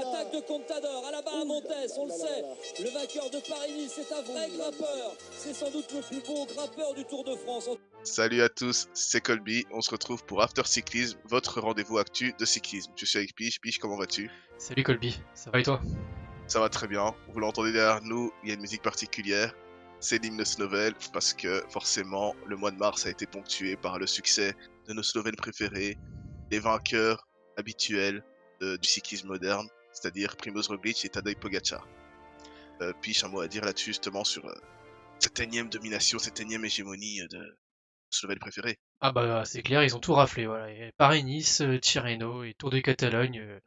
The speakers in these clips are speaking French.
Attaque de Contador, à la barre à Montes, on le sait. Le vainqueur de Paris-Nice, c'est un vrai grimpeur. C'est sans doute le plus beau grimpeur du Tour de France. Salut à tous, c'est Colby, on se retrouve pour After Cyclisme, votre rendez-vous actu de cyclisme. Je suis avec Pige, Pige, comment vas-tu? Salut Colby, ça va et toi? Ça va très bien, vous l'entendez derrière nous, il y a une musique particulière, c'est l'hymne slovène, parce que forcément, le mois de mars a été ponctué par le succès de nos Slovènes préférés, les vainqueurs habituels du cyclisme moderne, c'est-à-dire Primož Roglič et Tadej Pogačar. Pige, un mot à dire là-dessus justement sur cette énième domination, cette énième hégémonie de Slovène préféré. Ah bah c'est clair, ils ont tout raflé, voilà. Et Paris-Nice, Tirreno et Tour de Catalogne,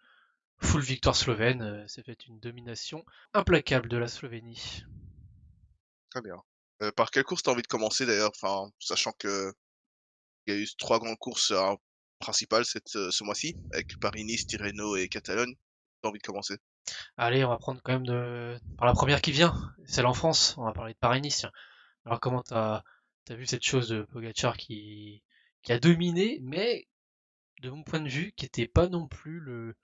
full victoire slovène, ça fait une domination implacable de la Slovénie. Très bien. Par quelle course t'as envie de commencer d'ailleurs? Enfin, sachant que il y a eu 3 grandes courses, principales ce mois-ci, avec Paris-Nice, Tirreno et Catalogne. Tu envie de commencer? Allez, on va prendre quand même par la première qui vient, celle en France, on va parler de Paris-Nice. Tiens. Alors comment t'as vu cette chose de Pogačar qui a dominé, mais de mon point de vue, qui était pas non plus le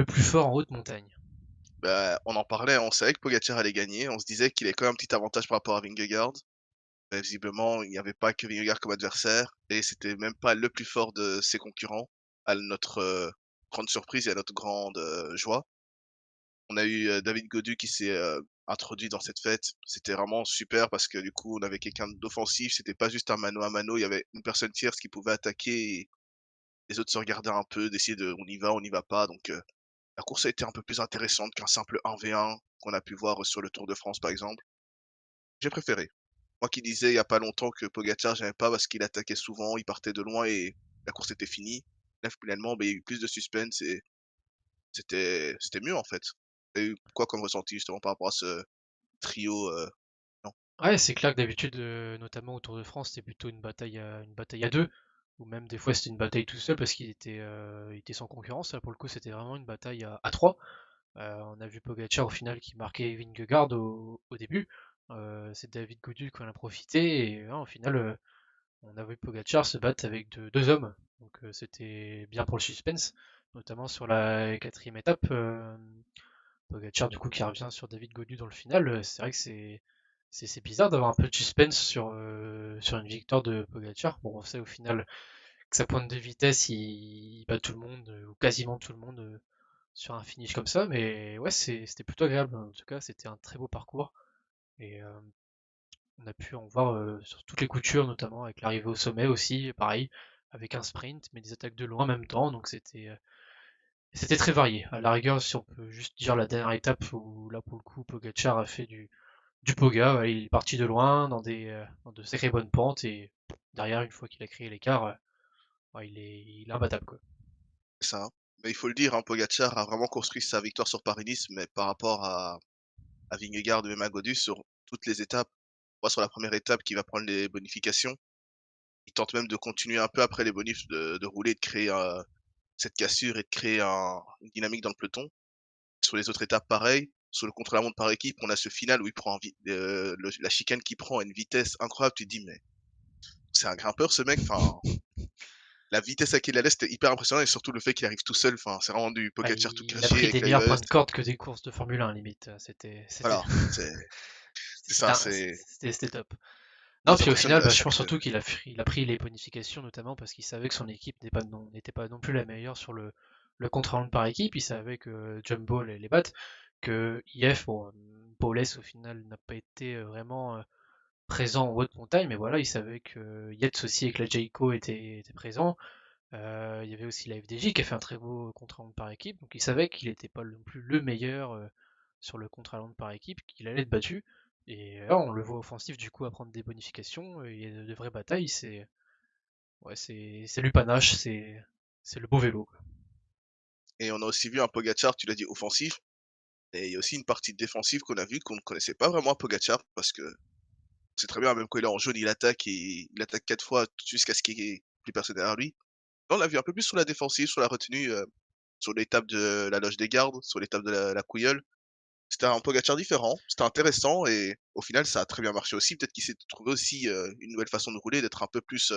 plus fort en haute montagne. Bah, on en parlait, on savait que Pogačar allait gagner, on se disait qu'il avait quand même un petit avantage par rapport à Vingegaard. Mais visiblement, il n'y avait pas que Vingegaard comme adversaire et c'était même pas le plus fort de ses concurrents, à notre, grande surprise et à notre grande, joie. On a eu, David Gaudu qui s'est, introduit dans cette fête. C'était vraiment super parce que du coup, on avait quelqu'un d'offensif, c'était pas juste un mano à mano, il y avait une personne tierce qui pouvait attaquer et les autres se regardaient un peu, d'essayer de on y va pas donc la course a été un peu plus intéressante qu'un simple 1v1 qu'on a pu voir sur le Tour de France, par exemple. J'ai préféré. Moi qui disais il y a pas longtemps que Pogačar, j'aimais pas parce qu'il attaquait souvent, il partait de loin et la course était finie. Là, finalement, il y a eu plus de suspense et c'était mieux, en fait. Tu eu quoi comme ressenti justement par rapport à ce trio, non? Ouais, c'est clair que d'habitude, notamment au Tour de France, c'était plutôt une bataille à deux, ou même des fois c'était une bataille tout seul parce il était sans concurrence. Là, pour le coup, c'était vraiment une bataille à trois. On a vu Pogacar au final qui marquait Vingegaard au début. C'est David Gaudu qui en a profité et au final, on a vu Pogacar se battre avec deux hommes. Donc c'était bien pour le suspense, notamment sur la quatrième étape. Pogacar du coup qui revient sur David Gaudu dans le final. C'est vrai que c'est bizarre d'avoir un peu de suspense sur une victoire de Pogacar. Bon, on sait au final que sa pointe de vitesse, il bat tout le monde, ou quasiment tout le monde, sur un finish comme ça. Mais ouais, c'était plutôt agréable. En tout cas, c'était un très beau parcours. Et on a pu en voir sur toutes les coutures, notamment avec l'arrivée au sommet aussi, pareil, avec un sprint, mais des attaques de loin en même temps. Donc c'était très varié. À la rigueur, si on peut juste dire la dernière étape où là pour le coup Pogacar a fait du Poga, ouais, il est parti de loin dans de sacrées bonnes pentes et derrière une fois qu'il a créé l'écart, ouais, il est imbattable quoi. C'est ça, hein. Mais il faut le dire, hein, Pogačar a vraiment construit sa victoire sur Paris-Nice, mais par rapport à Vingegaard et même à Gaudu sur toutes les étapes. Moi, sur la première étape qui va prendre les bonifications, il tente même de continuer un peu après les bonifs de rouler, de créer, cette cassure et de créer une dynamique dans le peloton. Sur les autres étapes, pareil. Sur le contre-la-montre par équipe, on a ce final où il prend la chicane qu'il prend à une vitesse incroyable. Tu te dis, mais c'est un grimpeur ce mec. Enfin, la vitesse à laquelle il allait, c'était hyper impressionnant et surtout le fait qu'il arrive tout seul. Enfin, c'est vraiment du Ah, Pogacar tout il a craché pris avec des la meilleurs points US. de corde que des courses de Formule 1 limite. Voilà, c'est C'était ça, c'est c'était top. Non, ça puis au t'impressionne final, à bah, je pense chaque. surtout il a pris les bonifications notamment parce qu'il savait que son équipe n'était pas non plus la meilleure sur le contre-la-montre par équipe. Il savait que Jumbo les batte, que IF, bon, Powless au final n'a pas été vraiment présent en haute montagne, mais voilà, il savait que Yates aussi avec la Jayco était présent. Il y avait aussi la FDJ qui a fait un très beau contre-la-montre par équipe, donc il savait qu'il n'était pas non plus le meilleur sur le contre-la-montre par équipe, qu'il allait être battu. Et là, on le voit offensif du coup à prendre des bonifications. Il y a de vraies batailles. C'est du panache, c'est le beau vélo, quoi. Et on a aussi vu un Pogacar, tu l'as dit, offensif. Et il y a aussi une partie défensive qu'on a vue qu'on ne connaissait pas vraiment à Pogacar parce que c'est très bien, même quand il est en jaune, il attaque et il attaque 4 fois jusqu'à ce qu'il y ait plus personne derrière lui. Là, on l'a vu un peu plus sur la défensive, sur la retenue, sur l'étape de la Loge des Gardes, sur l'étape de la Couilleule. C'était un Pogacar différent, c'était intéressant et au final, ça a très bien marché aussi. Peut-être qu'il s'est trouvé aussi, une nouvelle façon de rouler, d'être un peu plus,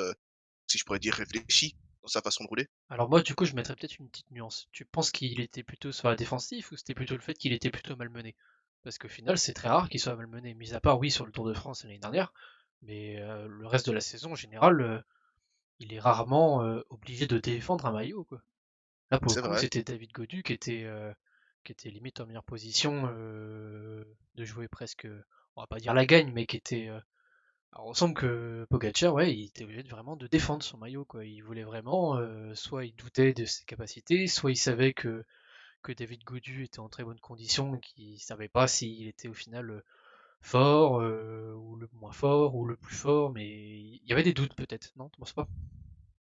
si je pourrais dire réfléchi. dans sa façon de rouler. Alors moi, du coup, je mettrais peut-être une petite nuance. Tu penses qu'il était plutôt sur la défensive ou c'était plutôt le fait qu'il était plutôt malmené? Parce qu'au final, c'est très rare qu'il soit malmené, mis à part, oui, sur le Tour de France l'année dernière, mais le reste de la saison, en général, il est rarement obligé de défendre un maillot, quoi. Là, pour le C'est coup, vrai, c'était David Godu qui était limite en meilleure position de jouer presque, on va pas dire la gagne, mais qui était. Alors, on semble que Pogacar, ouais, il était obligé vraiment de défendre son maillot, quoi. Il voulait vraiment, soit il doutait de ses capacités, soit il savait que David Godu était en très bonne condition et qu'il savait pas s'il était au final fort, ou le moins fort, ou le plus fort, mais il y avait des doutes peut-être, non? Tu penses pas?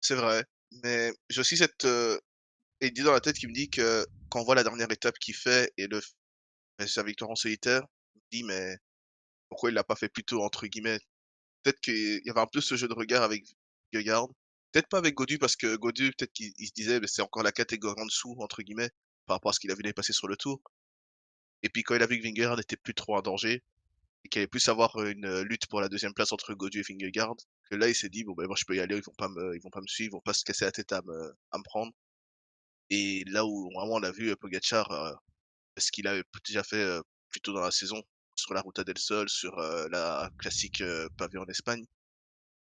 c'est vrai. Mais j'ai aussi cette idée dans la tête qui me dit que quand on voit la dernière étape qu'il fait et sa victoire en solitaire, on se dit mais pourquoi il l'a pas fait plus tôt entre guillemets? Peut-être qu'il y avait un peu ce jeu de regard avec Vingegaard. Peut-être pas avec Godu parce que Godu peut-être qu'il se disait mais c'est encore la catégorie en dessous entre guillemets par rapport à ce qu'il avait l'année passée sur le tour. Et puis quand il a vu que Vingegaard n'était plus trop en danger et qu'il allait plus avoir une lutte pour la deuxième place entre Godu et Vingegaard, que là il s'est dit bon ben moi je peux y aller, ils vont pas me suivre, ils vont pas se casser la tête à me prendre. Et là où vraiment on a vu Pogacar, ce qu'il avait déjà fait plus tôt dans la saison sur la Ruta del Sol, sur la classique pavée en Espagne.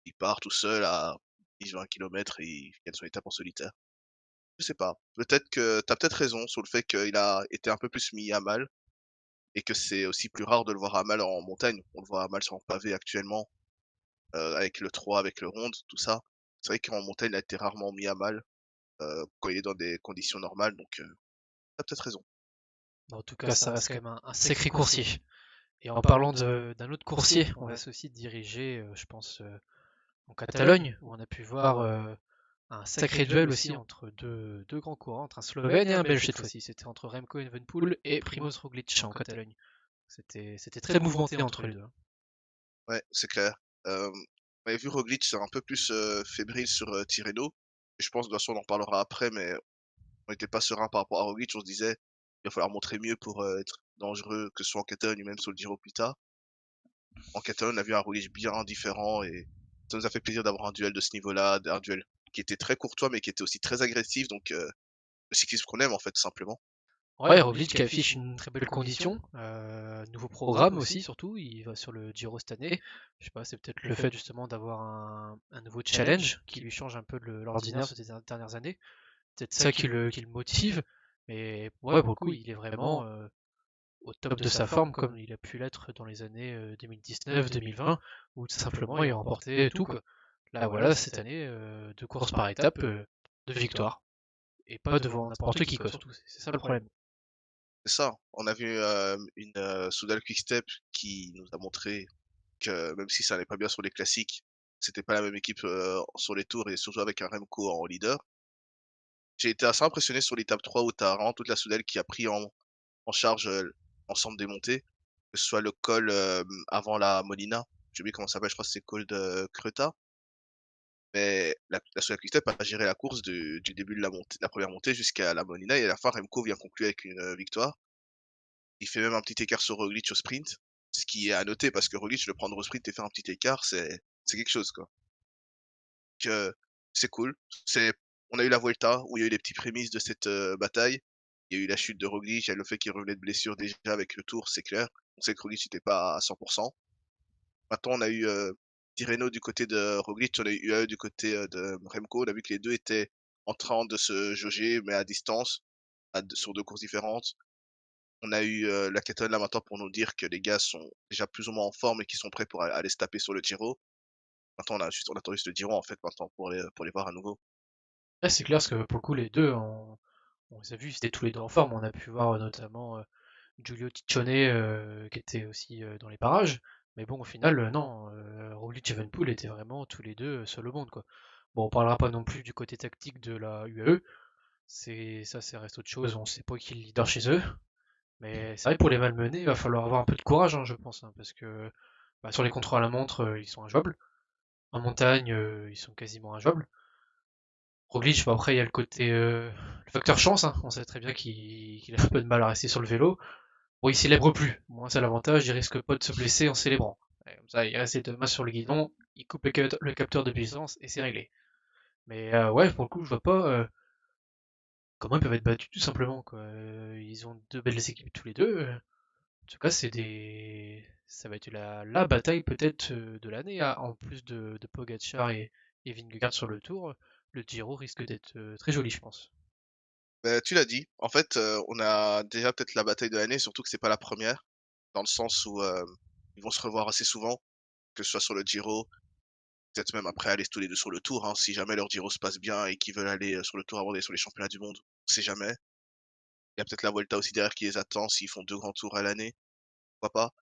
Il part tout seul à 10-20 kilomètres et il gagne son étape en solitaire. Je sais pas, peut-être que tu as peut-être raison sur le fait qu'il a été un peu plus mis à mal et que c'est aussi plus rare de le voir à mal en montagne. On le voit à mal sur un pavé actuellement, avec le 3, avec le Ronde, tout ça. C'est vrai qu'en montagne, il a été rarement mis à mal, quand il est dans des conditions normales, donc tu peut-être raison. En tout cas, ça reste quand même un sacré coursier. Et en parlant d'un autre coursier, on va aussi diriger, je pense, en Catalogne, où on a pu voir un sacré duel aussi entre deux grands courants, entre un Slovène et un Belge cette fois-ci. C'était entre Remco Evenepoel et Primoz Roglic en Catalogne. C'était très mouvementé entre les deux. Ouais, c'est clair. On avait vu Roglic un peu plus, fébrile sur, Tirreno et je pense, bien sûr, on en parlera après, mais on n'était pas serein par rapport à Roglic. On se disait: «Il va falloir montrer mieux pour, être dangereux, que ce soit en Catalogne ou même sur le Giro plus tard». En Catalogne, on a vu un Roglic bien différent et ça nous a fait plaisir d'avoir un duel de ce niveau-là, un duel qui était très courtois, mais qui était aussi très agressif, donc le cyclisme qu'on aime, en fait, tout simplement. Ouais, Roglic qui affiche une très belle condition, nouveau programme aussi surtout, il va sur le Giro cette année. Je sais pas, c'est peut-être le fait justement d'avoir un nouveau challenge qui lui change un peu de l'ordinaire ces dernières années. Peut-être ça qui le motive, mais ouais, pour le coup, il est vraiment au top de sa forme comme il a pu l'être dans les années 2019-2020, où tout simplement il remportait tout, quoi. Là voilà, cette année, 2 courses par étape, 2 victoires, et pas devant n'importe qui, quoi, surtout, c'est ça le problème. C'est ça, on a vu, une, Soudal Quick-Step qui nous a montré que même si ça allait pas bien sur les classiques, c'était pas la même équipe, sur les tours et surtout avec un Remco en leader. J'ai été assez impressionné sur l'étape 3 où tu as vraiment toute la Soudal qui a pris en charge, l'ensemble des montées, que ce soit le col, avant la Molina, j'ai oublié comment ça s'appelle, je crois que c'est le col de Creta, mais la Soudal Quick-Step a géré la course du début de la première montée jusqu'à la Molina et à la fin Remco vient conclure avec une, victoire. Il fait même un petit écart sur Roglic au sprint, ce qui est à noter parce que Roglic le prendre au sprint et faire un petit écart, c'est quelque chose, quoi. Donc c'est cool. C'est On a eu la Vuelta où il y a eu les petites prémices de cette, bataille. Il y a eu la chute de Roglic, il y a le fait qu'il revenait de blessure déjà avec le Tour, c'est clair. On sait que Roglic n'était pas à 100. Maintenant on a eu, Tirreno du côté de Roglic, on a eu UAE du côté, de Remco. On a vu que les 2 étaient en train de se jauger, mais à distance, sur 2 courses différentes. On a eu, la Catalogne là maintenant pour nous dire que les gars sont déjà plus ou moins en forme et qu'ils sont prêts pour aller se taper sur le Giro. Maintenant on attend juste le Giro en fait maintenant pour les voir à nouveau. Ouais, c'est clair, parce que pour le coup, les deux, on les a vus, ils étaient tous les deux en forme. On a pu voir notamment Giulio Ciccone qui était aussi dans les parages. Mais bon, au final, non, Roglic et Evenepoel étaient vraiment tous les deux seuls au monde, quoi. Bon, on parlera pas non plus du côté tactique de la UAE. Ça reste autre chose. On sait pas qui est le leader chez eux. Mais c'est vrai, pour les malmener, il va falloir avoir un peu de courage, hein, je pense, hein, parce que bah, sur les contrôles à la montre, ils sont injouables. En montagne, ils sont quasiment injouables. Roglic, bah, après, il y a le facteur chance, hein. On sait très bien qu'il a un peu de mal à rester sur le vélo. Bon, il célèbre plus. Moi, c'est l'avantage, il risque pas de se blesser en célébrant. Et comme ça, il reste les 2 mains sur le guidon, il coupe le capteur de puissance et c'est réglé. Mais ouais, pour le coup, je vois pas comment ils peuvent être battus tout simplement, quoi. Ils ont deux belles équipes tous les deux. En tout cas, ça va être la bataille peut-être de l'année, hein. En plus de Pogacar et Vingegaard sur le tour, le Giro risque d'être très joli, je pense. Bah, tu l'as dit. En fait, on a déjà peut-être la bataille de l'année, surtout que c'est pas la première, dans le sens où, ils vont se revoir assez souvent, que ce soit sur le Giro, peut-être même après aller tous les 2 sur le Tour, hein, si jamais leur Giro se passe bien et qu'ils veulent aller, sur le Tour avant d'aller sur les championnats du monde, on sait jamais. Il y a peut-être la Vuelta aussi derrière qui les attend s'ils font 2 grands tours à l'année, pourquoi pas?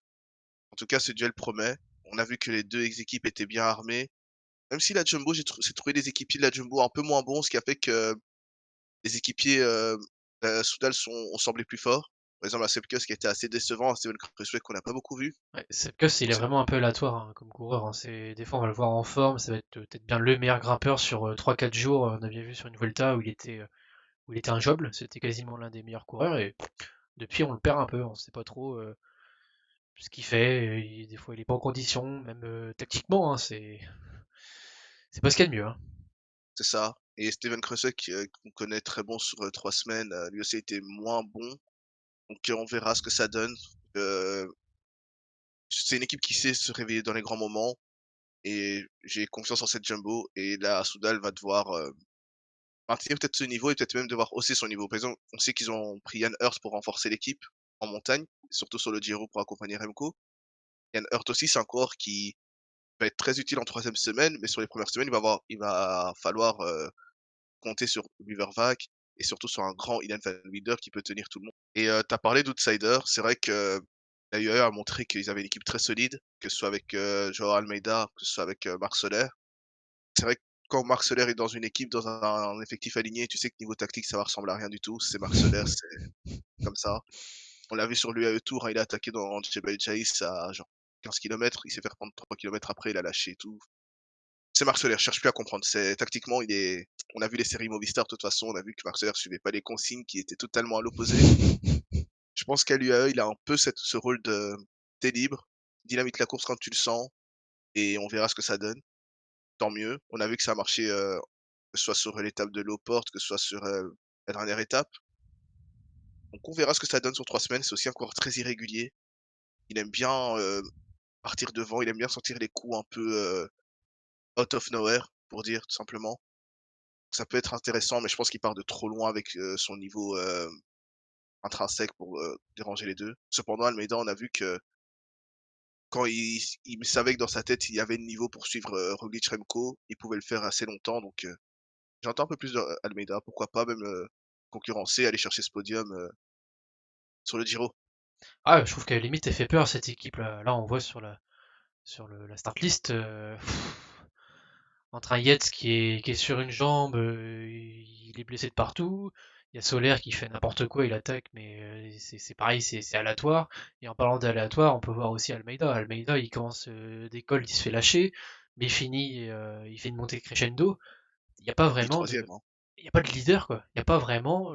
En tout cas, ce duel promet. On a vu que les 2 équipes étaient bien armées, même si la Jumbo, j'ai trouvé les équipiers de la Jumbo un peu moins bons, ce qui a fait que les équipiers, Soudal ont semblé plus forts. Par exemple, la Sepkus qui était assez décevant, Steven Kruijswijk qu'on n'a pas beaucoup vu. Ouais, Sepkus, il On est sait vraiment un peu aléatoire hein, comme coureur, hein. Des fois, on va le voir en forme, ça va être peut-être bien le meilleur grimpeur sur 3-4 jours. On a bien vu sur une Volta où il était injouable, c'était quasiment l'un des meilleurs coureurs et depuis, on le perd un peu, on sait pas trop ce qu'il fait. Des fois, il est pas en condition, même tactiquement, hein, c'est pas ce qu'il y a de mieux, hein. c'est ça. Et Steven Kruijswijk, qu'on connaît très bon sur, 3 semaines, lui aussi a été moins bon. Donc, on verra ce que ça donne. Heu, c'est une équipe qui sait se réveiller dans les grands moments et j'ai confiance en cette Jumbo et là, Soudal va devoir, maintenir peut-être ce niveau et peut-être même devoir hausser son niveau. Par exemple, on sait qu'ils ont pris Jan Hurt pour renforcer l'équipe en montagne, surtout sur le Giro pour accompagner Remco. Jan Hurt aussi, c'est un coureur qui va être très utile en troisième semaine, mais sur les premières semaines, il va falloir compter sur Weavervac et surtout sur un grand Ilan Van Wilder qui peut tenir tout le monde. Et tu as parlé d'outsider, c'est vrai que la UAE a montré qu'ils avaient une équipe très solide, que ce soit avec Joao Almeida, que ce soit avec Marc Soler. C'est vrai que quand Marc Soler est dans une équipe, dans un effectif aligné, tu sais que niveau tactique, ça va ressembler à rien du tout. C'est Marc Soler, c'est comme ça. On l'a vu sur l'UAE Tour, hein, il a attaqué dans Jebel Jais à genre 15 kilomètres, il s'est fait reprendre 3 kilomètres après, il a lâché et tout. C'est Marc Soler, je cherche plus à comprendre. C'est tactiquement, il est on a vu les séries Movistar de toute façon, on a vu que Marc Soler suivait pas les consignes, qui étaient totalement à l'opposé. Je pense qu'à l'UAE, il a un peu ce rôle de tu libre, dynamite la course quand tu le sens et on verra ce que ça donne. Tant mieux. On a vu que ça a marché, que ce soit sur l'étape de Lowport, que ce soit sur, la dernière étape. Donc on verra ce que ça donne sur 3 semaines. C'est aussi un coureur très irrégulier. Il aime bien, partir devant, il aime bien sentir les coups un peu, out of nowhere, pour dire tout simplement. Ça peut être intéressant, mais je pense qu'il part de trop loin avec, son niveau, intrinsèque pour, déranger les 2. Cependant, Almeida, on a vu que quand il savait que dans sa tête, il y avait le niveau pour suivre, Roglic, Remco, il pouvait le faire assez longtemps donc j'entends un peu plus de Almeida, pourquoi pas même, concurrencer, aller chercher ce podium, sur le Giro. Ah, je trouve qu'à la limite, elle fait peur cette équipe-là. Là, on voit la start list, entre un Yates qui est sur une jambe, il est blessé de partout. Il y a Solaire qui fait n'importe quoi, il attaque, mais c'est pareil, c'est aléatoire. Et en parlant d'aléatoire, on peut voir aussi Almeida. Almeida, il commence des cols, il se fait lâcher, mais il fait une montée crescendo. Il n'y a pas Du vraiment troisième, hein. il y a pas de leader, quoi. Il n'y a pas vraiment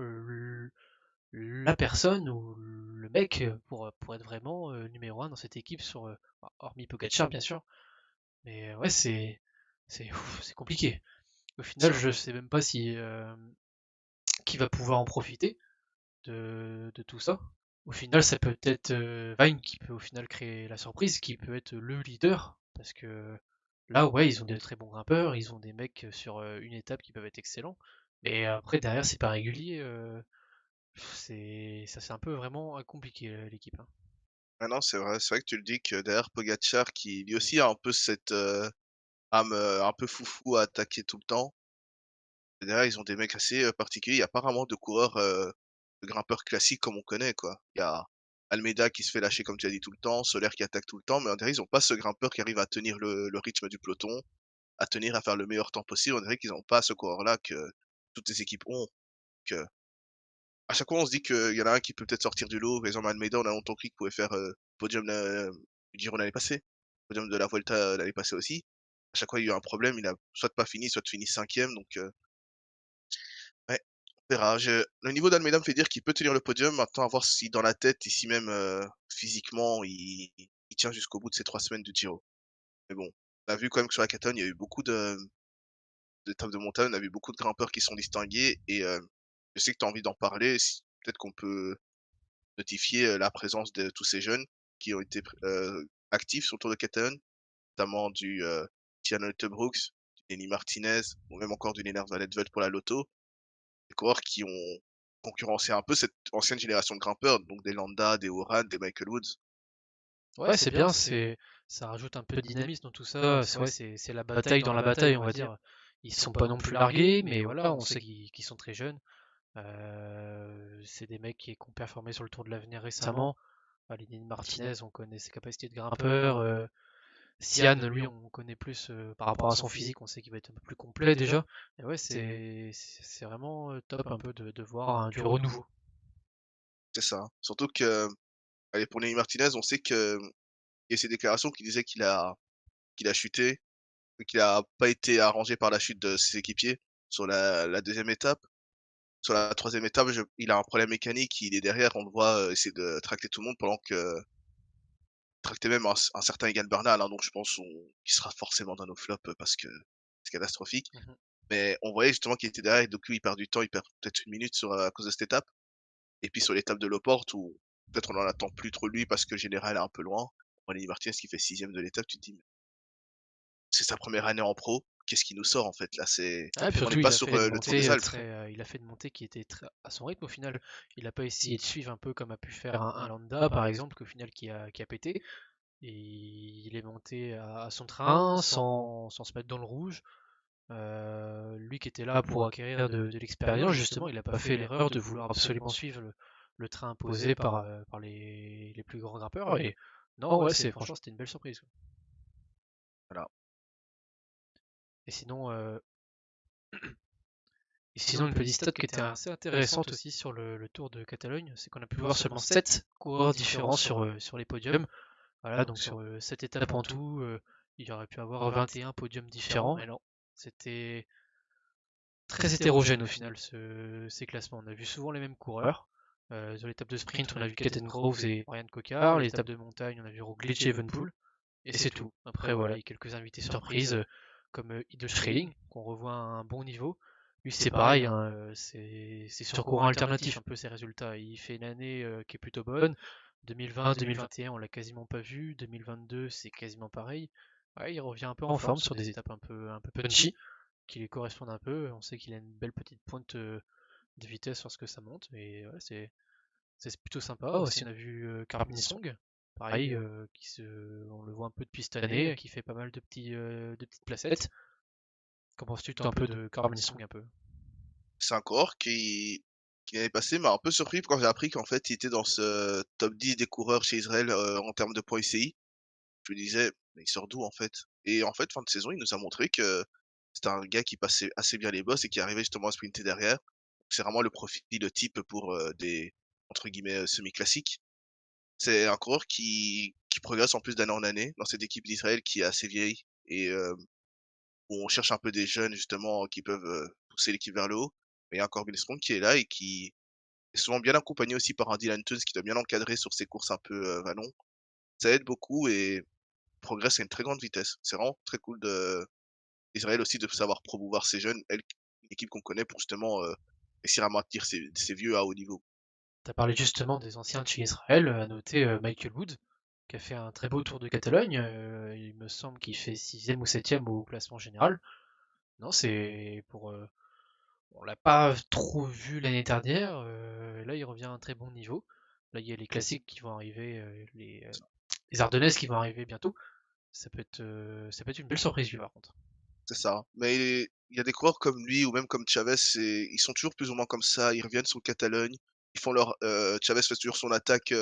la personne ou le mec pour être vraiment numéro un dans cette équipe hormis Pogacar, bien sûr. Mais ouais, c'est compliqué. Au final, Ça. je sais même pas si qui va pouvoir en profiter de tout ça. Au final, ça peut être Vine qui peut au final créer la surprise, qui peut être le leader, parce que là, ouais, ils ont des très bons grimpeurs, ils ont des mecs sur une étape qui peuvent être excellents, mais après derrière, c'est pas régulier. C'est un peu vraiment compliqué l'équipe, hein. Ah non, c'est vrai que tu le dis que derrière Pogacar qui lui aussi a un peu cette, âme, un peu foufou à attaquer tout le temps. Derrière, ils ont des mecs assez, particuliers. Il y a pas vraiment de coureurs, de grimpeurs classiques comme on connaît, quoi. Il y a Almeida qui se fait lâcher comme tu as dit tout le temps, Soler qui attaque tout le temps, mais on dirait ils ont pas ce grimpeur qui arrive à tenir le rythme du peloton, à tenir, à faire le meilleur temps possible. On dirait qu'ils ont pas ce coureur-là que toutes les équipes ont. Que à chaque fois, on se dit qu'il y en a un qui peut peut-être sortir du lot. Par exemple, Almeida, on a longtemps cru qu'il pouvait faire, podium du Giro l'année passée, podium de la Volta, l'année passée aussi. À chaque fois, il y a eu un problème, il a soit pas fini, soit fini 5e donc ouais, on verra. Le niveau d'Almeida me fait dire qu'il peut tenir le podium. Maintenant, à voir si dans la tête, ici même physiquement, il tient jusqu'au bout de ces 3 semaines du Giro. Mais bon, on a vu quand même que sur la Catalogne, il y a eu beaucoup d'étapes de montagne, on a vu beaucoup de grimpeurs qui sont distingués et je sais que tu as envie d'en parler. Peut-être qu'on peut notifier la présence de tous ces jeunes qui ont été actifs sur le Tour de Catalogne, notamment du Tiana Brooks, du Lenny Martinez, ou même encore du Lennart Van Velt pour la Lotto. Des coureurs qui ont concurrencé un peu cette ancienne génération de grimpeurs, donc des Landa, des Oran, des Michael Woods. Ouais, c'est bien, ça rajoute un peu de dynamisme dans tout ça. C'est vrai, c'est la bataille dans la bataille, on va dire. Ils sont pas non plus largués, mais voilà, on sait qu'ils sont très jeunes. C'est des mecs qui ont performé sur le Tour de l'Avenir récemment. Lenny Martinez, on connaît ses capacités de grimpeur. Sian, lui, on connaît plus par rapport à son physique, on sait qu'il va être un peu plus complet déjà. Et ouais, c'est vraiment top un peu de voir du renouveau. C'est ça. Surtout que, allez, pour Lenny Martinez, on sait que il y a ces déclarations qui disaient qu'il a chuté, qu'il a pas été arrangé par la chute de ses équipiers sur la deuxième étape. Sur la troisième étape, il a un problème mécanique, il est derrière, on le voit essayer de tracter tout le monde pendant que tracter même un certain Egan Bernal, hein, donc je pense qu'il sera forcément dans nos flops parce que c'est catastrophique. Mhm. Mais on voyait justement qu'il était derrière et du coup il perd du temps, il perd peut-être une minute à cause de cette étape. Et puis sur l'étape de Loporte où peut-être on en attend plus trop de lui parce que le général est un peu loin. Lenny Martinez qui fait 6ème de l'étape, tu te dis: «Mais c'est sa première année en pro, qu'est-ce qui nous sort en fait là?» Ah, puis On n'est surtout, pas il a sur, fait une le Tour des montée Alpes. il a fait une montée qui était très à son rythme au final. Il a pas essayé de suivre un peu comme a pu faire un Landa par exemple, qu'au final qui a pété. Et il est monté à son train sans se mettre dans le rouge. Lui qui était là pour acquérir de l'expérience, justement, il n'a pas fait l'erreur de vouloir absolument suivre le train imposé par les plus grands grimpeurs. Et non, ouais, franchement, c'était une belle surprise, quoi. Voilà. Et sinon, une petite stat qui était assez intéressante aussi sur le Tour de Catalogne, c'est qu'on a pu voir seulement 7 coureurs différents sur les podiums. Voilà, donc sur 7 étapes en tout, il y aurait pu avoir 21 podiums différents. Mais non, c'était très hétérogène au final ces classements. On a vu souvent les mêmes coureurs. Sur l'étape de sprint, on a vu Caden Groves et Brian Cocard. L'étape de montagne, on a vu Roglic et Evenepoel. Et c'est tout. Après, voilà, il y a quelques invités surprises comme Ido Schreling, qu'on revoit à un bon niveau. Lui, c'est pareil, hein, c'est sur courant alternatif un peu ses résultats. Il fait une année qui est plutôt bonne. 2020, 2021, on l'a quasiment pas vu. 2022, c'est quasiment pareil. Ouais, il revient un peu en forme sur des étapes un peu punchy, qui lui correspondent un peu. On sait qu'il a une belle petite pointe de vitesse lorsque ça monte. Et ouais, c'est plutôt sympa. Aussi, on a vu Carmen Song, pareil, on le voit un peu depuis cette année, qui fait pas mal de petites placettes. Qu'en penses-tu toi, un peu de Carmen Song un peu? C'est un coureur qui l'année passée m'a un peu surpris quand j'ai appris qu'en fait il était dans ce top 10 des coureurs chez Israël, en termes de points UCI. Je me disais: «Mais il sort d'où en fait?» Et en fait, fin de saison, il nous a montré que c'était un gars qui passait assez bien les bosses et qui arrivait justement à sprinter derrière. C'est vraiment le profil, le type pour, des entre guillemets, «semi-classiques». C'est un coureur qui progresse en plus d'année en année dans cette équipe d'Israël qui est assez vieille et où on cherche un peu des jeunes justement qui peuvent, pousser l'équipe vers le haut. Mais il y a un Corbin Strong qui est là et qui est souvent bien accompagné aussi par un Dylan Teuns qui doit bien l'encadrer sur ses courses un peu, vallons. Ça aide beaucoup et progresse à une très grande vitesse. C'est vraiment très cool d'Israël aussi de savoir promouvoir ces jeunes, une équipe qu'on connaît pour justement, réussir à maintenir ces vieux à haut niveau. Tu as parlé justement des anciens de chez Israël, à noter Michael Wood, qui a fait un très beau tour de Catalogne. Il me semble qu'il fait 6ème ou 7ème au classement général. Non, c'est pour. On l'a pas trop vu l'année dernière. Là, il revient à un très bon niveau. Là, il y a les classiques qui vont arriver, les Ardennaises qui vont arriver bientôt. Ça peut être une belle surprise, lui, par contre. C'est ça. Mais il y a des coureurs comme lui ou même comme Chavez, ils sont toujours plus ou moins comme ça. Ils reviennent sur Catalogne, ils font Chavez fait toujours son attaque,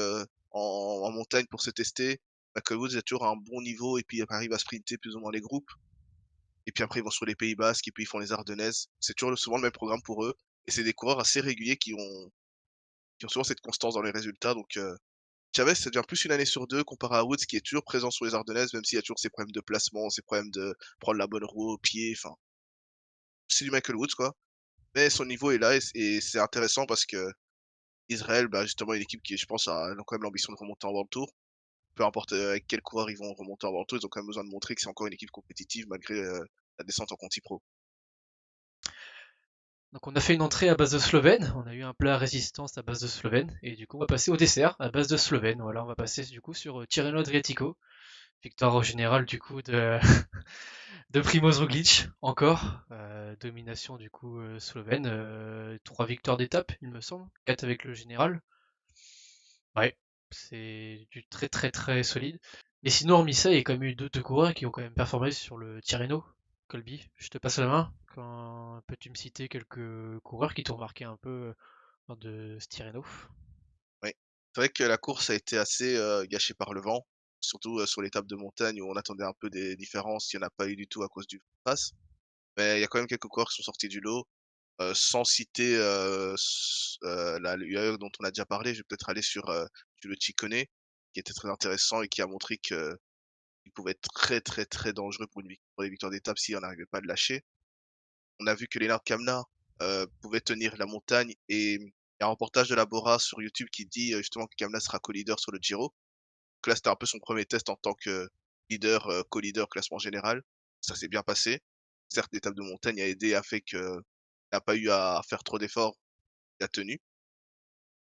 en montagne pour se tester. Michael Woods a toujours un bon niveau et puis il arrive à sprinter plus ou moins les groupes. Et puis après ils vont sur les Pays Basques et puis ils font les Ardennaises. C'est toujours souvent le même programme pour eux et c'est des coureurs assez réguliers qui ont souvent cette constance dans les résultats donc Chavez, ça devient plus une année sur 2 comparé à Woods qui est toujours présent sur les Ardennaises même s'il y a toujours ses problèmes de placement, ses problèmes de prendre la bonne roue au pied, enfin c'est du Michael Woods, quoi. Mais son niveau est là et c'est intéressant parce que Israël, bah, justement, est une équipe qui, je pense, a quand même l'ambition de remonter en World Tour. Peu importe avec quel coureur ils vont remonter en World Tour, ils ont quand même besoin de montrer que c'est encore une équipe compétitive malgré la descente en Conti Pro. Donc on a fait une entrée à base de Slovène, on a eu un plat à résistance à base de Slovène, et du coup on va passer au dessert à base de Slovène. Voilà, on va passer du coup sur Tirreno Adriatico. Victoire au général du coup de, de Primoz Roglic, encore. Domination du coup slovène. 3 victoires d'étape, il me semble. 4 avec le général. Ouais, c'est du très très très solide. Mais sinon, hormis ça, il y a quand même eu deux coureurs qui ont quand même performé sur le Tirreno. Colby, je te passe la main. Peux-tu me citer quelques coureurs qui t'ont marqué un peu lors de ce Tirreno? Oui. C'est vrai que la course a été assez, gâchée par le vent, surtout, sur l'étape de montagne où on attendait un peu des différences, il y en a pas eu du tout à cause du face. Mais il y a quand même quelques coureurs qui sont sortis du lot, sans citer, la l'UAE dont on a déjà parlé, je vais peut-être aller sur, le Ciccone, qui était très intéressant et qui a montré qu'il pouvait être très, très, très dangereux pour les victoires d'étape si on n'arrivait pas à le lâcher. On a vu que Lennart Kämna, pouvait tenir la montagne et il y a un reportage de Labora sur YouTube qui dit, justement que Kämna sera co-leader sur le Giro. Donc là, c'était un peu son premier test en tant que leader, co-leader classement général. Ça s'est bien passé. Certes, l'étape de montagne a aidé, a fait qu'il n'a pas eu à faire trop d'efforts, il a tenu.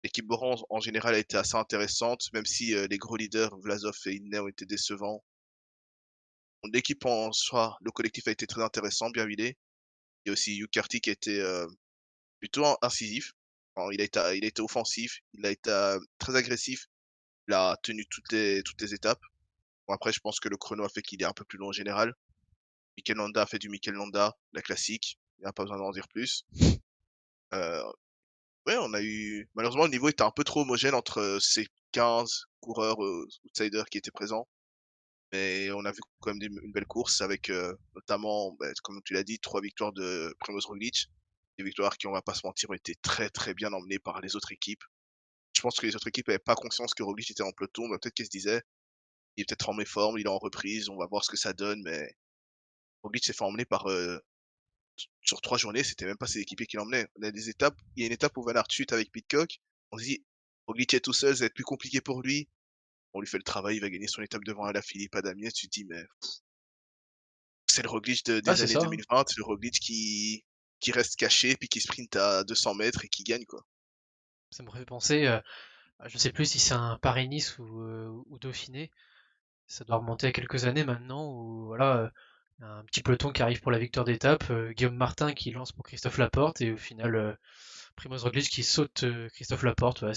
L'équipe Bora en général a été assez intéressante, même si, les gros leaders, Vlasov et Hindley ont été décevants. L'équipe en soi, le collectif a été très intéressant, bien huilé. Il y a aussi Hugh Carty qui a été, plutôt incisif. Enfin, il a été offensif, il a été, très agressif. Il a tenu toutes les étapes. Bon après je pense que le chrono a fait qu'il est un peu plus long en général. Mikel Landa a fait du Mikel Landa, la classique, il y a pas besoin d'en dire plus. Heu, ouais, on a eu malheureusement le niveau était un peu trop homogène entre, ces 15 coureurs, outsiders qui étaient présents. Mais on a vu quand même une belle course avec, notamment, bah, comme tu l'as dit, 3 victoires de Primoz Roglic. Des victoires qui, on va pas se mentir, ont été très, très bien emmenées par les autres équipes. Je pense que les autres équipes avaient pas conscience que Roglic était en peloton, mais peut-être qu'ils se disaient: «Il est peut-être en méforme, il est en reprise, on va voir ce que ça donne», mais Roglic s'est fait emmener par, sur 3 journées, c'était même pas ses équipiers qui l'emmenaient. On a des étapes il y a une étape où Van Aert chute avec Pidcock, on se dit: «Roglic est tout seul, ça va être plus compliqué pour lui». On lui fait le travail, il va gagner son étape devant Alaphilippe, Adam Yates, tu te dis: «Mais c'est le Roglic Ah, des c'est années ça, hein. 2020, le Roglic qui reste caché, puis qui sprinte à 200 mètres et qui gagne, quoi». Ça me fait penser, je sais plus si c'est un Paris-Nice ou Dauphiné. Ça doit remonter à quelques années maintenant où voilà, un petit peloton qui arrive pour la victoire d'étape, Guillaume Martin qui lance pour Christophe Laporte et au final Primoz Roglic qui saute Christophe Laporte, ouais,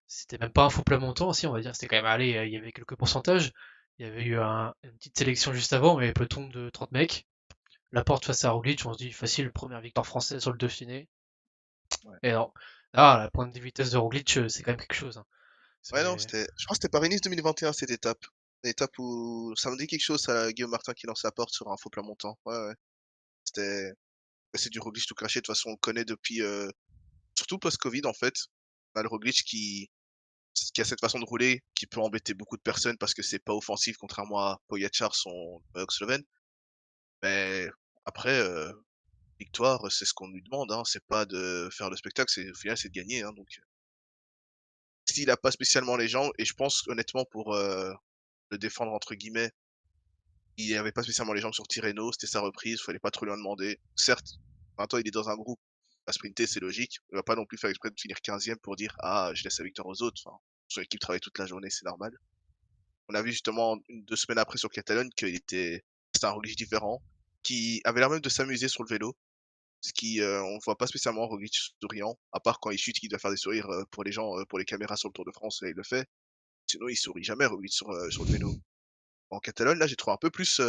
c'était même pas un faux plat montant, si on va dire, c'était quand même allé, il y avait quelques pourcentages. Il y avait eu une petite sélection juste avant, mais peloton de 30 mecs. Laporte face à Roglic, on se dit facile, première victoire française sur le Dauphiné. Ouais. Et non, la pointe de vitesse de Roglic, c'est quand même quelque chose, hein. Ouais, non, C'est je crois que c'était Paris-Nice 2021 cette étape. L'étape où ça me dit quelque chose ça, Guillaume Martin qui lance la porte sur un faux plat montant. Ouais, ouais. C'était bah, c'est du Roglic tout craché, de toute façon on le connaît depuis, surtout post-Covid en fait. On a le Roglic qui a cette façon de rouler qui peut embêter beaucoup de personnes parce que c'est pas offensif contrairement à Pogačar, son slovène. Mais après, victoire, c'est ce qu'on lui demande, hein. C'est pas de faire le spectacle, c'est au final, c'est de gagner, hein, donc s'il a pas spécialement les jambes et je pense honnêtement pour, «le défendre» entre guillemets, il avait pas spécialement les jambes sur Tirreno, c'était sa reprise, fallait pas trop lui en demander. Certes, maintenant il est dans un groupe, à sprinter, c'est logique. Il va pas non plus faire exprès de finir 15e pour dire: «Ah, je laisse la victoire aux autres». Enfin, son équipe travaille toute la journée, c'est normal. On a vu justement 2 semaines après sur Catalogne c'était un Roglic différent, qui avait l'air même de s'amuser sur le vélo. Ce qui, on voit pas spécialement Roglic souriant, à part quand il chute, qu'il doit faire des sourires, pour les gens, pour les caméras sur le Tour de France, là il le fait. Sinon il sourit jamais Roglic sur le vélo. En Catalogne, là, j'ai trouvé un peu plus,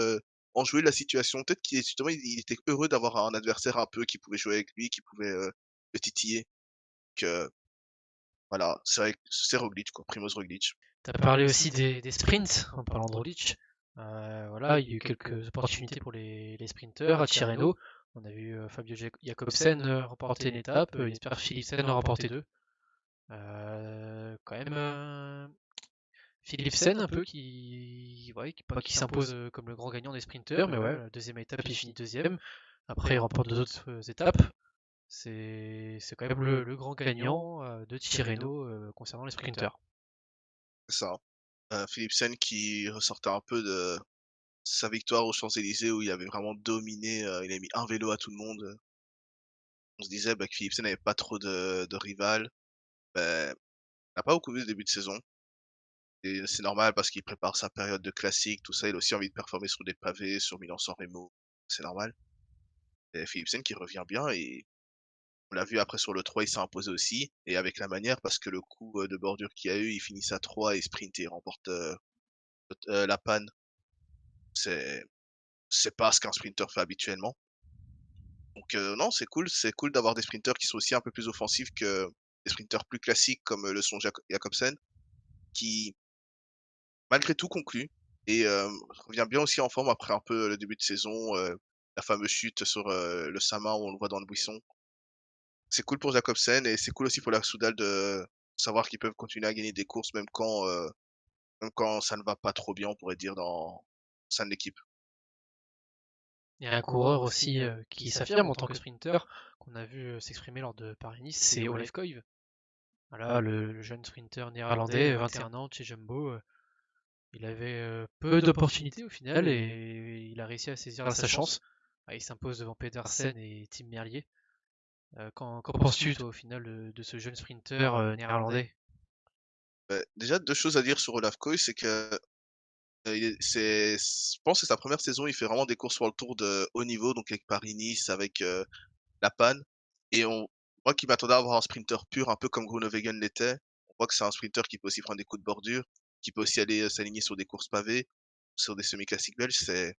enjoué la situation. Peut-être qu'il justement il était heureux d'avoir un adversaire un peu qui pouvait jouer avec lui, qui pouvait, le titiller. Que voilà, c'est vrai que c'est Roglic quoi, Primoz Roglic. T'as parlé aussi des sprints, en parlant de Roglic. Voilà, il y a eu quelques opportunités pour les sprinteurs à Tirreno. On a vu Fabio Jakobsen remporter une étape, Jesper Philipsen en remporter deux. Quand même, Philipsen un peu ouais, pas qui s'impose comme le grand gagnant des sprinteurs, mais ouais, la deuxième étape il finit deuxième. Après il remporte deux autres étapes. C'est quand même le grand gagnant de Tirreno concernant les sprinteurs. C'est ça, Philipsen qui ressortait un peu de sa victoire aux Champs-Élysées où il avait vraiment dominé, il a mis un vélo à tout le monde. On se disait que Philipsen n'avait pas trop de rival. Ben, on n'a pas beaucoup vu ce début de saison. Et c'est normal parce qu'il prépare sa période de classique, tout ça. Il a aussi envie de performer sur des pavés, sur Milan-San Remo. C'est normal. Et Philipsen qui revient bien et on l'a vu après sur le 3, il s'est imposé aussi. Et avec la manière, parce que le coup de bordure qu'il y a eu, il finit à 3 et sprint et il remporte la panne. C'est c'est pas ce qu'un sprinter fait habituellement. Donc non, c'est cool d'avoir des sprinters qui sont aussi un peu plus offensifs que des sprinters plus classiques comme le sont Jacobsen, qui malgré tout conclut et revient bien aussi en forme après un peu le début de saison, la fameuse chute sur le Sama où on le voit dans le buisson. C'est cool pour Jacobsen et c'est cool aussi pour la Soudal de savoir qu'ils peuvent continuer à gagner des courses même quand ça ne va pas trop bien, on pourrait dire, au sein de l'équipe. Il y a un coureur aussi qui s'affirme en tant que sprinter, qu'on a vu s'exprimer lors de Paris-Nice, c'est Olaf Koiv. Voilà, le jeune sprinter néerlandais, 21 ans, de chez Jumbo. Il avait peu d'opportunités au final et il a réussi à saisir sa chance. Il s'impose devant Pedersen et Tim Merlier. Qu'en penses-tu, toi, au final, de ce jeune sprinter néerlandais? Déjà 2 choses à dire sur Olaf Koy, c'est que, il est c'est je pense que c'est sa première saison, il fait vraiment des courses World Tour de haut niveau, donc avec Paris-Nice, avec, La Panne et moi qui m'attendais à avoir un sprinter pur, un peu comme Groenewegen l'était, on voit que c'est un sprinter qui peut aussi prendre des coups de bordure, qui peut aussi aller, s'aligner sur des courses pavées, sur des semi-classiques belges. C'est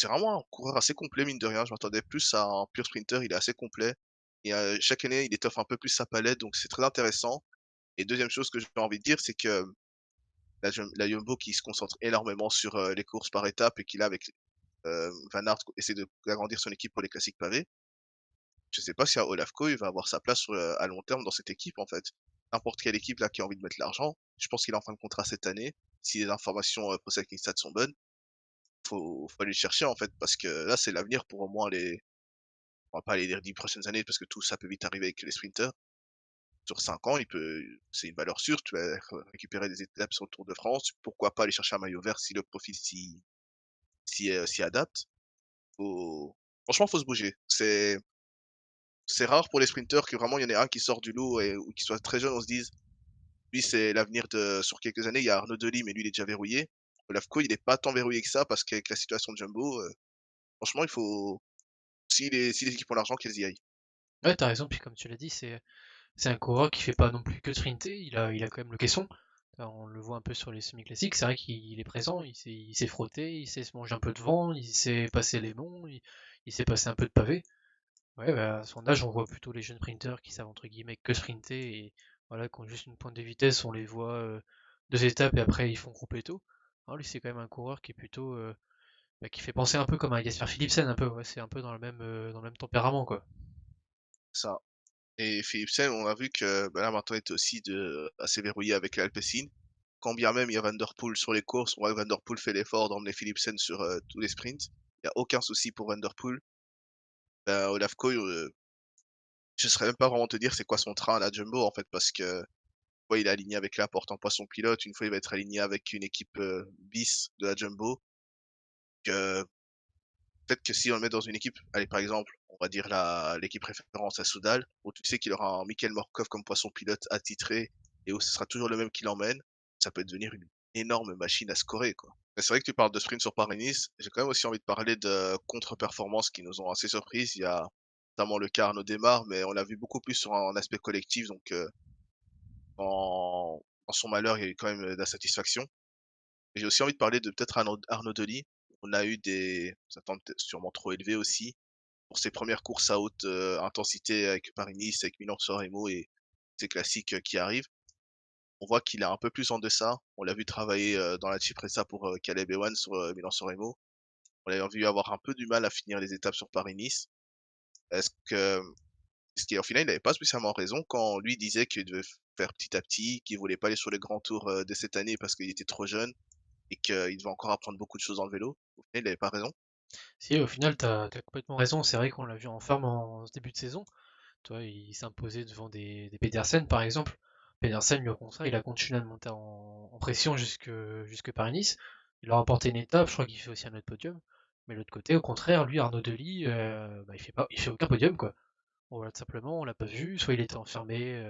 vraiment un coureur assez complet mine de rien. Je m'attendais plus à un pur sprinter, il est assez complet et chaque année, il étoffe un peu plus sa palette, donc c'est très intéressant et deuxième chose que j'ai envie de dire, c'est que la Jumbo qui se concentre énormément sur, les courses par étapes et qui là avec, Van Aert essaie d'agrandir son équipe pour les classiques pavés. Je sais pas si un Olaf Koe, il va avoir sa place à long terme dans cette équipe, en fait. N'importe quelle équipe là qui a envie de mettre l'argent, je pense qu'il est en fin de contrat cette année. Si les informations post Stats sont bonnes, faut aller le chercher en fait, parce que là c'est l'avenir pour au moins on va pas aller dire 10 prochaines années parce que tout ça peut vite arriver avec les sprinters. Sur 5 ans, c'est une valeur sûre. Tu vas récupérer des étapes sur le Tour de France. Pourquoi pas aller chercher un maillot vert si le profil s'y adapte. Franchement, faut se bouger. C'est rare pour les sprinters que vraiment il y en ait un qui sort du lot ou qui soit très jeune, on se dise: «Lui, c'est l'avenir de sur quelques années». Il y a Arnaud Delis, mais lui, il est déjà verrouillé. Olaf Koe, il est pas tant verrouillé que ça parce qu'avec la situation de Jumbo, franchement, il faut si les équipes ont l'argent, qu'elles y aillent. Ouais, t'as raison, puis comme tu l'as dit, c'est un coureur qui fait pas non plus que sprinter, il a quand même le caisson. On le voit un peu sur les semi-classiques, c'est vrai qu'il est présent, il sait frotter, il sait se manger un peu de vent, il sait passer les monts, il sait passer un peu de pavé. Ouais, bah, à son âge, on voit plutôt les jeunes sprinters qui savent entre guillemets que sprinter et voilà, qui ont juste une pointe de vitesse, on les voit 2 étapes et après ils font compléto. Alors lui, c'est quand même un coureur qui est plutôt qui fait penser un peu comme un Jasper Philipsen un peu, ouais, c'est un peu dans le même tempérament quoi. Ça et Philipsen, on a vu que, là, maintenant, il était aussi assez verrouillé avec l'Alpecin. Quand bien même il y a Van der Poel sur les courses, on voit que Van der Poel fait l'effort d'emmener Philipsen sur, tous les sprints. Il y a aucun souci pour Van der Poel. Olaf Koe, je saurais même pas vraiment te dire c'est quoi son train à la Jumbo, en fait, parce que fois il est aligné avec Laporte en poisson pilote, une fois il va être aligné avec une équipe bis de la Jumbo. Que peut-être que si on le met dans une équipe, allez par exemple, on va dire l'équipe référence à Soudal, où tu sais qu'il aura un Mikhail Morkov comme poisson pilote attitré et où ce sera toujours le même qui l'emmène, ça peut devenir une énorme machine à scorer quoi. Mais c'est vrai que tu parles de sprint sur Paris-Nice, j'ai quand même aussi envie de parler de contre-performances qui nous ont assez surprises. Il y a notamment le cas Arnaud Démare, mais on l'a vu beaucoup plus sur un aspect collectif, donc dans son malheur, il y a eu quand même de la satisfaction. Et j'ai aussi envie de parler de peut-être Arnaud Delis. On a eu des attentes peut-être sûrement trop élevées aussi pour ses premières courses à haute, intensité avec Paris-Nice, avec Milan-San Remo et ces classiques, qui arrivent. On voit qu'il est un peu plus en deçà. On l'a vu travailler, dans la Cipressa pour, Caleb Ewan sur, Milan-San Remo. On l'a vu avoir un peu du mal à finir les étapes sur Paris-Nice. Est-ce que est-ce qu'au final, il n'avait pas spécialement raison quand lui disait qu'il devait faire petit à petit, qu'il voulait pas aller sur les grands tours, de cette année parce qu'il était trop jeune et qu'il devait encore apprendre beaucoup de choses dans le vélo? Au final, il avait pas raison. Si au final t'as complètement raison, c'est vrai qu'on l'a vu en forme en ce début de saison. Toi, il s'imposait devant des Pedersen par exemple. Pedersen, lui au contraire, il a continué à monter en pression jusque Paris-Nice. Il a remporté une étape, je crois qu'il fait aussi un autre podium. Mais de l'autre côté, au contraire, lui, Arnaud Delis, bah, il fait aucun podium, quoi. Bon, voilà, tout simplement, on l'a pas vu, soit il était enfermé,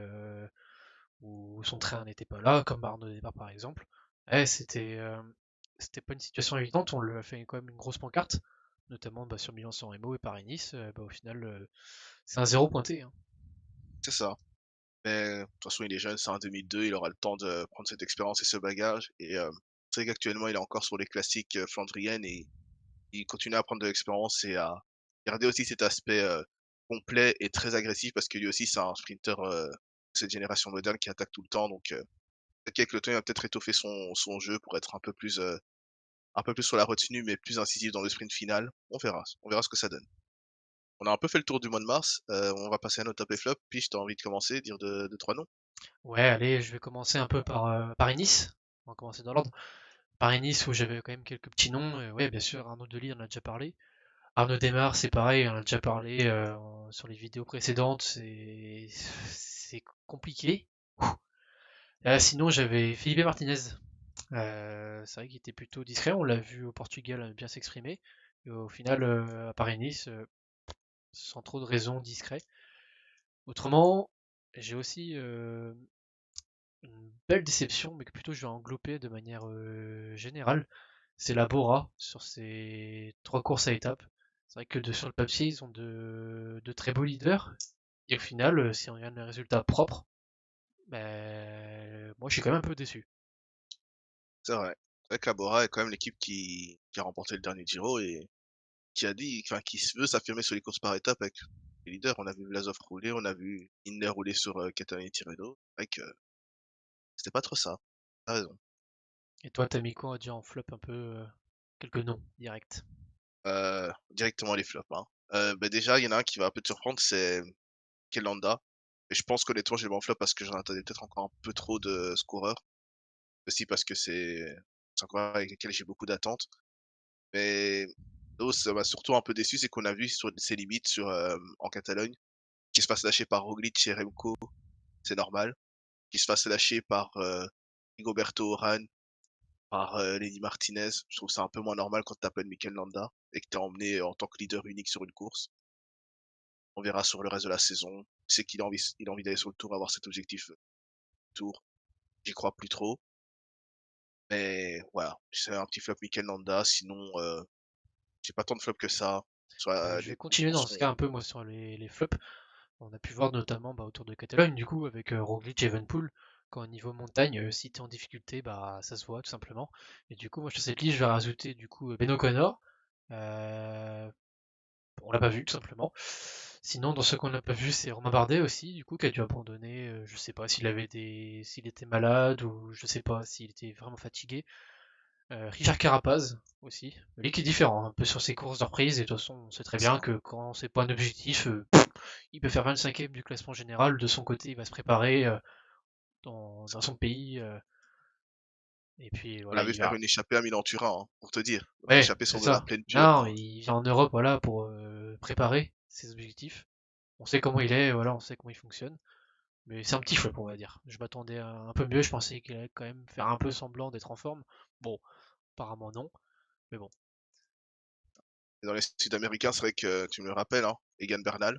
ou son train n'était pas là, comme Arnaud Démare par exemple. Ouais, c'était pas une situation évidente, on lui a fait quand même une grosse pancarte, notamment bah, sur Milan-San Remo et Paris-Nice. Bah, au final, c'est un zéro pointé, hein. C'est ça. Mais de toute façon, il est jeune, c'est un 2002, il aura le temps de prendre cette expérience et ce bagage. Et c'est vrai qu'actuellement, il est encore sur les classiques flandriennes et il continue à prendre de l'expérience et à garder aussi cet aspect complet et très agressif parce que lui aussi, c'est un sprinter de cette génération moderne qui attaque tout le temps. Donc, peut-être qu'avec le temps, il va peut-être étoffer son jeu pour être un peu plus sur la retenue, mais plus incisif dans le sprint final. On verra. On verra ce que ça donne. On a un peu fait le tour du mois de mars. On va passer à nos top et flop. Puis, tu as envie de commencer, dire deux, trois noms. Ouais, allez, je vais commencer un peu par Paris-Nice. On va commencer dans l'ordre. Paris-Nice, où j'avais quand même quelques petits noms. Ouais, bien sûr, Arnaud Delis, on en a déjà parlé. Arnaud Démare, c'est pareil, on en a déjà parlé sur les vidéos précédentes. C'est compliqué. Sinon, j'avais Felipe Martinez. C'est vrai qu'il était plutôt discret, on l'a vu au Portugal bien s'exprimer. Et au final, à Paris-Nice, sans trop de raisons, discret. Autrement, j'ai aussi une belle déception, mais que plutôt je vais englober de manière générale. C'est la Bora sur ces 3 courses à étapes. C'est vrai que sur le papier, ils ont de très beaux leaders. Et au final, si on regarde les résultats propres, ben, moi je suis quand même un peu déçu. C'est vrai. C'est vrai que la Bora est quand même l'équipe qui a remporté le dernier Giro et enfin, qui se veut s'affirmer sur les courses par étapes avec les leaders. On a vu Vlasov rouler, on a vu Inner rouler sur Catalogne Tirreno. C'est vrai que c'était pas trop ça. T'as raison. Et toi, t'as mis quoi à dire en flop un peu quelques noms directs? Directement les flops, hein. Bah déjà, il y en a un qui va un peu te surprendre, c'est Kelanda. Et je pense qu'honnêtement, j'ai le bon flop parce que j'en attendais peut-être encore un peu trop de ce coureur. Aussi parce que c'est un coureur avec lequel j'ai beaucoup d'attentes. Mais là où ça m'a surtout un peu déçu, c'est qu'on a vu sur ses limites en Catalogne, qu'il se fasse lâcher par Roglic et Remco, c'est normal. Qu'il se fasse lâcher par Rigoberto Urán, par Lenny Martinez, je trouve ça un peu moins normal quand t'appelles Mikel Landa et que t'es emmené en tant que leader unique sur une course. On verra sur le reste de la saison. C'est qu'il a envie d'aller sur le tour, avoir cet objectif tour. J'y crois plus trop. Mais voilà, c'est un petit flop Mikel Landa. Sinon, j'ai pas tant de flops que ça. Je vais Les continuer courses dans ce cas sont... un peu moi sur les flops. On a pu voir notamment bah, autour de Catalogne, du coup, avec Roglic et Evenepoel, quand au niveau montagne, si t'es en difficulté, bah ça se voit tout simplement. Et du coup, moi sur cette liste, je vais rajouter du coup Ben O'Connor. Euh, on l'a pas vu tout simplement. Sinon, dans ce qu'on n'a pas vu, c'est Romain Bardet aussi, du coup, qui a dû abandonner. Je sais pas s'il était malade ou je sais pas s'il était vraiment fatigué. Richard Carapaz aussi, lui qui est différent un peu sur ses courses de reprise, et de toute façon on sait très bien Ça. que quand c'est pas un objectif, il peut faire 25e du classement général, de son côté il va se préparer dans son pays, et puis On voilà, l'a vu il faire verra. une échappée à Milan-Turin, hein, pour te dire. Une Ouais, échappée c'est sur de la ça. plaine pure. Non, il vient en Europe voilà, pour préparer ses objectifs. On sait comment il est, voilà, on sait comment il fonctionne. Mais c'est un petit flop, on va dire. Je m'attendais à un peu mieux, je pensais qu'il allait quand même faire un peu semblant d'être en forme. Bon, apparemment non, mais bon. Et dans les Sud-Américains, c'est vrai que tu me le rappelles, hein, Egan Bernal.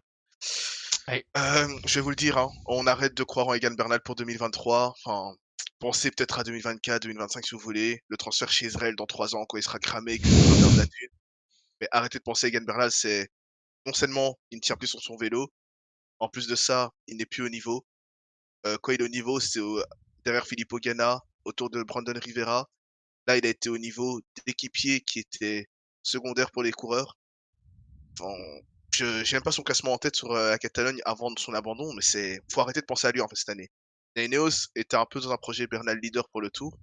Ouais, Je vais vous le dire, hein, on arrête de croire en Egan Bernal pour 2023. Enfin, pensez peut-être à 2024, 2025 si vous voulez. Le transfert chez Israël dans 3 ans, quand il sera cramé et qu'il devra faire de la thune. Mais arrêtez de penser à Egan Bernal, c'est non seulement il ne tient plus sur son vélo, en plus de ça, il n'est plus au niveau. Quand il est au niveau, derrière Filippo Ganna, autour de Brandon Rivera. Là, il a été au niveau d'équipiers qui étaient secondaires pour les coureurs. Enfin, j'ai même pas son classement en tête sur la Catalogne avant son abandon, mais faut arrêter de penser à lui en fait cette année. La Ineos était un peu dans un projet Bernal leader pour le Tour.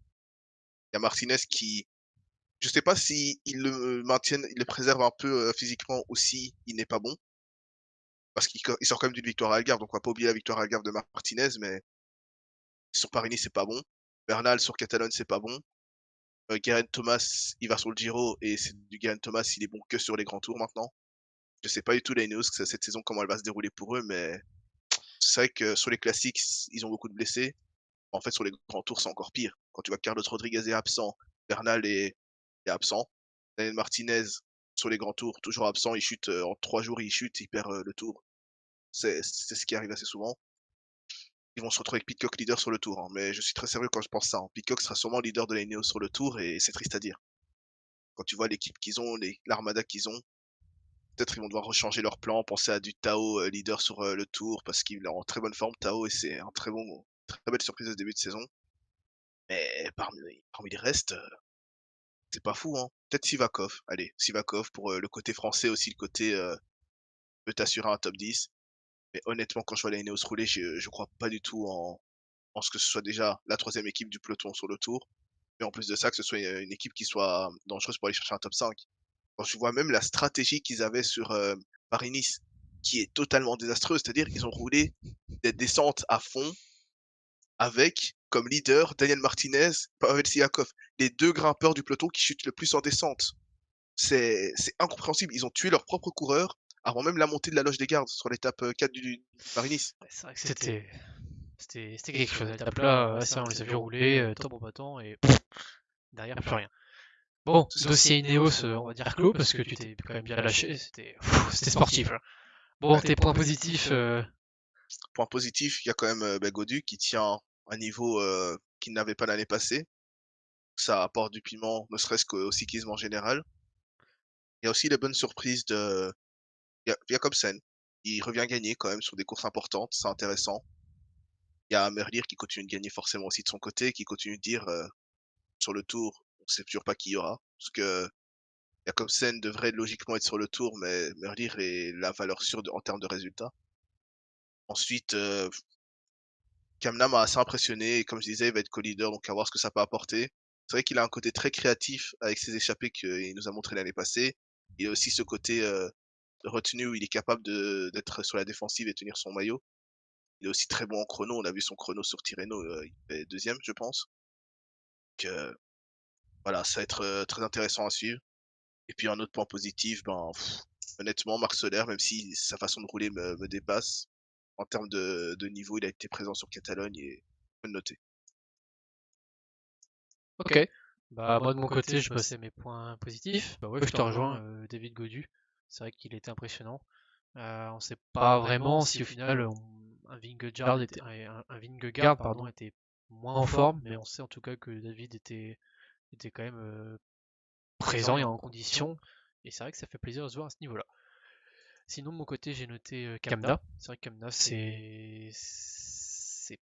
Il y a Martinez qui, je sais pas si ils le maintiennent, ils le préservent un peu physiquement ou si il n'est pas bon, parce qu'il sort quand même d'une victoire à Algarve, donc on va pas oublier la victoire à Algarve de Martinez, mais sur Paris-Nice c'est pas bon. Bernal sur Catalogne c'est pas bon. Geraint Thomas, il va sur le Giro et c'est du Geraint Thomas, il est bon que sur les grands tours maintenant. Je sais pas du tout la Ineos cette saison comment elle va se dérouler pour eux, mais c'est vrai que sur les classiques, ils ont beaucoup de blessés. En fait, sur les grands tours, c'est encore pire. Quand tu vois que Carlos Rodriguez est absent, Bernal est absent, Daniel Martinez, sur les grands tours, toujours absent, il chute en 3 jours, il chute, il perd le tour. C'est ce qui arrive assez souvent. Ils vont se retrouver avec Pidcock leader sur le tour, hein, mais je suis très sérieux quand je pense ça, hein. Pidcock sera sûrement leader de la Ineos sur le tour et c'est triste à dire. Quand tu vois l'équipe qu'ils ont, l'armada qu'ils ont, peut-être ils vont devoir rechanger leur plan, penser à du Tao leader sur le tour parce qu'il est en très bonne forme Tao et c'est un très belle surprise de ce début de saison. Mais parmi les restes, c'est pas fou, hein. Peut-être Sivakov. Allez, Sivakov pour le côté français aussi, le côté peut t'assurer un top 10. Mais honnêtement, quand je vois la Ineos rouler, je crois pas du tout en ce que ce soit déjà la troisième équipe du peloton sur le tour. Mais en plus de ça, que ce soit une équipe qui soit dangereuse pour aller chercher un top 5. Quand je vois même la stratégie qu'ils avaient sur Paris-Nice, qui est totalement désastreuse, c'est-à-dire qu'ils ont roulé des descentes à fond avec comme leader Daniel Martinez, Pavel Sivakov, les deux grimpeurs du peloton qui chutent le plus en descente. C'est incompréhensible. Ils ont tué leur propre coureur avant même la montée de la loge des gardes sur l'étape 4 du Paris-Nice. Ouais, c'est vrai que c'était quelque chose. L'étape là, ouais, ça, on les a vu rouler, tambour battant, et derrière, plus rien. Bon, C'est ça. dossier Ineos, on va dire clos, parce que tu t'es quand même bien lâché, c'était sportif, hein. Bon, tes points positifs, Point positif, il y a quand même Godu qui tient un niveau qu'il n'avait pas l'année passée. Ça apporte du piment, ne serait-ce qu'au cyclisme en général. Il y a aussi les bonnes surprises de Jakobsen. Il revient gagner quand même sur des courses importantes, c'est intéressant. Il y a Merlier qui continue de gagner forcément aussi de son côté, qui continue de dire sur le tour, on sait toujours pas qui il y aura. Parce que Jakobsen devrait logiquement être sur le tour, mais Merlier est la valeur sûre en termes de résultats. Ensuite, Kamna m'a assez impressionné, et comme je disais, il va être co-leader, donc à voir ce que ça peut apporter. C'est vrai qu'il a un côté très créatif avec ses échappées qu'il nous a montré l'année passée. Il a aussi ce côté retenu où il est capable d'être sur la défensive et tenir son maillot. Il est aussi très bon en chrono, on a vu son chrono sur Tirreno, il fait deuxième, je pense. Donc voilà, ça va être très intéressant à suivre. Et puis un autre point positif, honnêtement, Marc Soler, même si sa façon de rouler me dépasse, en termes de niveau, il a été présent sur Catalogne et faut le noter. ok. Bah, moi de mon côté, je passais mes points positifs. Bah ouais, je te rejoins, David Godu. C'est vrai qu'il était impressionnant. On sait pas vraiment si au final un Vingegaard pardon, était moins en forme, mais on sait en tout cas que David était quand même présent et en condition. Et c'est vrai que ça fait plaisir de se voir à ce niveau-là. Sinon, de mon côté, j'ai noté Kamna. C'est vrai que Kamna, c'est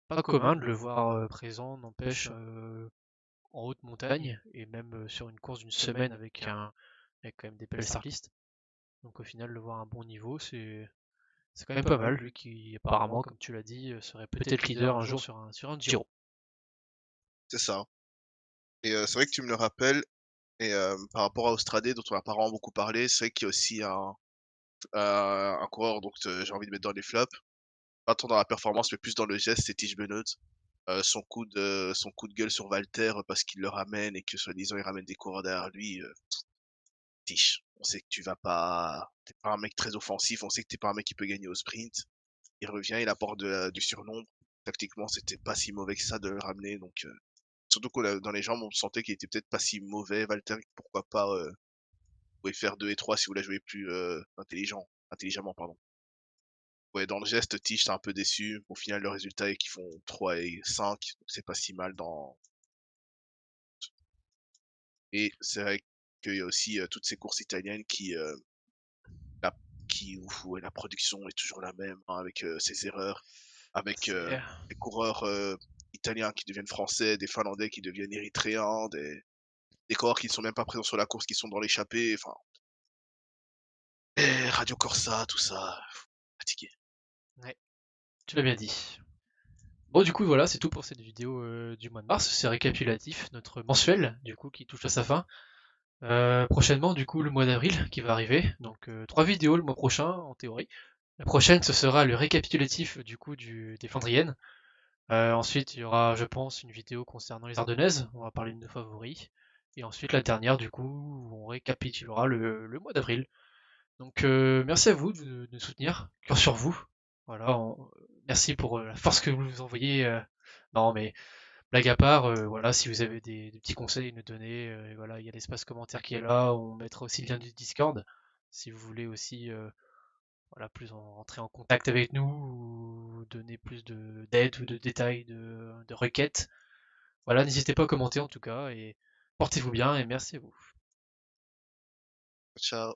pas commun de le voir présent, n'empêche, en haute montagne, et même sur une course d'une semaine avec quand même des belles startlistes. Donc au final, le voir à un bon niveau, c'est quand même pas mal. Lui qui, apparemment, comme tu l'as dit, serait peut-être leader un jour sur un Giro. C'est ça. Et c'est vrai que tu me le rappelles, et par rapport à Austrade, dont on n'a pas vraiment beaucoup parlé, c'est vrai qu'il y a aussi un coureur, donc j'ai envie de mettre dans les flops. Pas tant dans la performance, mais plus dans le geste, c'est Tish Benoît. Son coup de gueule sur Valter parce qu'il le ramène et que soi-disant il ramène des coureurs derrière lui. Tish, on sait que t'es pas un mec très offensif, on sait que t'es pas un mec qui peut gagner au sprint. Il revient, il apporte du surnombre. Tactiquement, c'était pas si mauvais que ça de le ramener, donc surtout que dans les jambes, on sentait qu'il était peut-être pas si mauvais. Valter, pourquoi pas, vous pouvez faire 2 et 3 si vous la jouez plus intelligemment, pardon. Ouais, dans le geste, Tish, t'es un peu déçu. Au final, le résultat est qu'ils font 3 et 5, donc c'est pas si mal dans. Et c'est vrai qu'il y a aussi toutes ces courses italiennes la, où la production est toujours la même, hein, avec ses erreurs, avec des coureurs italiens qui deviennent français, des finlandais qui deviennent érythréens, des coureurs qui ne sont même pas présents sur la course, qui sont dans l'échappée, enfin. Et Radio Corsa, tout ça, fatigué. Ouais, tu l'as bien dit. Bon, du coup, voilà, c'est tout pour cette vidéo du mois de mars. C'est récapitulatif, notre mensuel, du coup, qui touche à sa fin. Prochainement, du coup, le mois d'avril qui va arriver. Donc, 3 vidéos le mois prochain, en théorie. La prochaine, ce sera le récapitulatif, du coup, des Flandriennes. Ensuite, il y aura, je pense, une vidéo concernant les Ardennaises. On va parler de nos favoris. Et ensuite, la dernière, du coup, où on récapitulera le mois d'avril. Donc, merci à vous de nous soutenir. Cœur sur vous. Voilà, merci pour la force que vous nous envoyez. Non, mais Blague à part, voilà, si vous avez des petits conseils à nous donner, et voilà, il y a l'espace commentaire qui est là, on mettra aussi le lien du Discord. Si vous voulez aussi voilà, entrer en contact avec nous ou donner plus d'aide ou de détails, de requêtes. Voilà, n'hésitez pas à commenter en tout cas et portez-vous bien et merci à vous. Ciao.